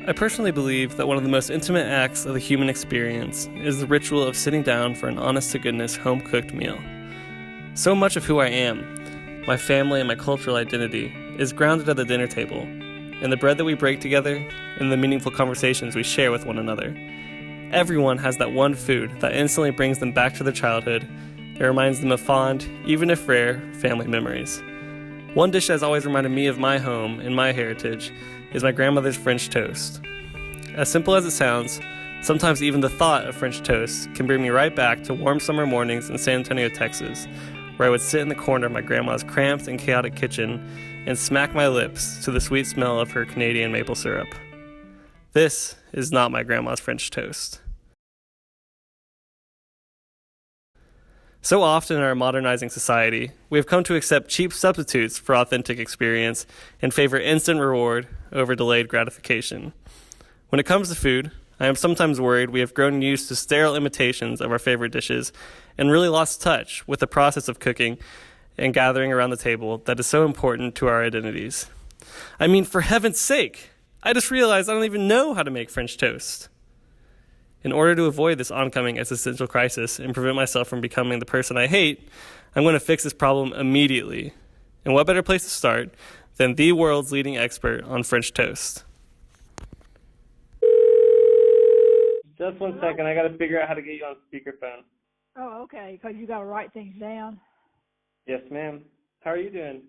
I personally believe that one of the most intimate acts of the human experience is the ritual of sitting down for an honest-to-goodness home-cooked meal. So much of who I am, my family and my cultural identity, is grounded at the dinner table, in the bread that we break together, and the meaningful conversations we share with one another. Everyone has that one food that instantly brings them back to their childhood. It reminds them of fond, even if rare, family memories. One dish that has always reminded me of my home and my heritage is my grandmother's French toast. As simple as it sounds, sometimes even the thought of French toast can bring me right back to warm summer mornings in San Antonio, Texas, where I would sit in the corner of my grandma's cramped and chaotic kitchen and smack my lips to the sweet smell of her Canadian maple syrup. This is not my grandma's French toast. So often in our modernizing society, we have come to accept cheap substitutes for authentic experience and favor instant reward over delayed gratification. When it comes to food, I am sometimes worried we have grown used to sterile imitations of our favorite dishes and really lost touch with the process of cooking and gathering around the table that is so important to our identities. I mean, for heaven's sake, I just realized I don't even know how to make French toast. In order to avoid this oncoming existential crisis and prevent myself from becoming the person I hate, I'm going to fix this problem immediately. And what better place to start than the world's leading expert on French toast? Just one second. I got to figure out how to get you on speakerphone. Oh, okay, because you got to write things down. Yes, ma'am. How are you doing?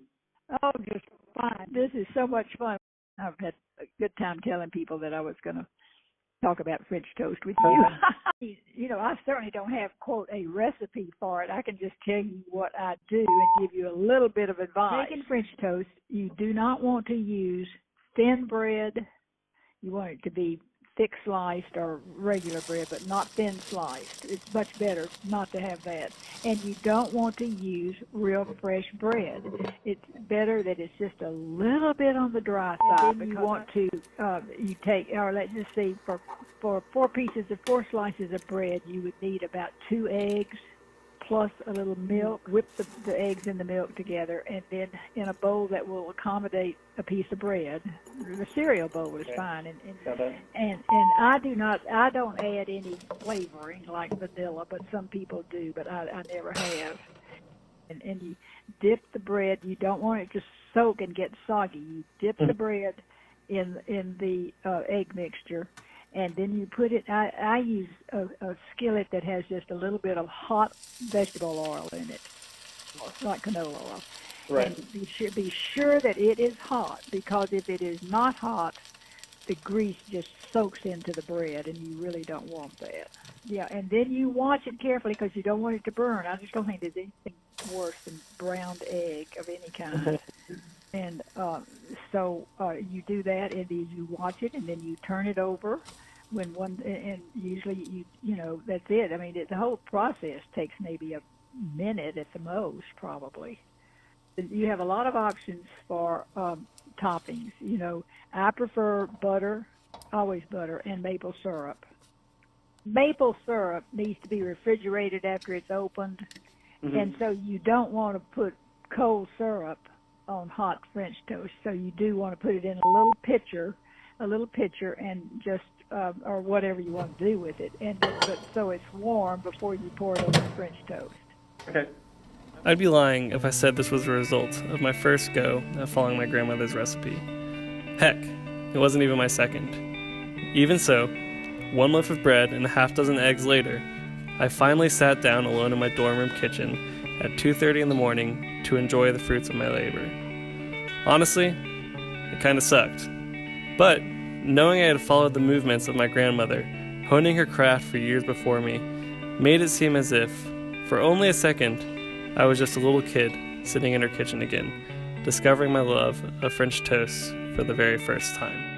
Oh, just fine. This is so much fun. I've had a good time telling people that I was going to talk about French toast with you. You know, I certainly don't have, quote, a recipe for it. I can just tell you what I do and give you a little bit of advice. Making French toast, you do not want to use thin bread. You want it to be thick sliced or regular bread, but not thin sliced. It's much better not to have that. And you don't want to use real fresh bread. It's better that it's just a little bit on the dry side. Because you want to, you take, or let's just see, for four slices of bread, you would need about 2 eggs plus a little milk. Whip the eggs and the milk together, and then in a bowl that will accommodate a piece of bread. The cereal bowl is fine, and I don't add any flavoring like vanilla, but some people do, but I never have. And you dip the bread. You don't want it to soak and get soggy. You dip the bread in the egg mixture. And then you put it, I use a skillet that has just a little bit of hot vegetable oil in it, like canola oil. Right. And be sure that it is hot, because if it is not hot, the grease just soaks into the bread, and you really don't want that. Yeah, and then you watch it carefully, because you don't want it to burn. I just don't think there's anything worse than browned egg of any kind. And so you do that, and then you watch it, and then you turn it over. And usually you know, that's it. I mean, the whole process takes maybe a minute at the most, probably. You have a lot of options for toppings. You know, I prefer butter, always butter, and maple syrup. Maple syrup needs to be refrigerated after it's opened, and so you don't want to put cold syrup on hot French toast. So you do want to put it in a little pitcher, and just or whatever you want to do with it, but so it's warm before you pour it on the French toast. Okay. I'd be lying if I said this was a result of my first go at following my grandmother's recipe. Heck, it wasn't even my second. Even so, 1 loaf of bread and a half dozen eggs later, I finally sat down alone in my dorm room kitchen at 2:30 in the morning to enjoy the fruits of my labor. Honestly, it kind of sucked. But knowing I had followed the movements of my grandmother, honing her craft for years before me, made it seem as if, for only a second, I was just a little kid sitting in her kitchen again, discovering my love of French toast for the very first time.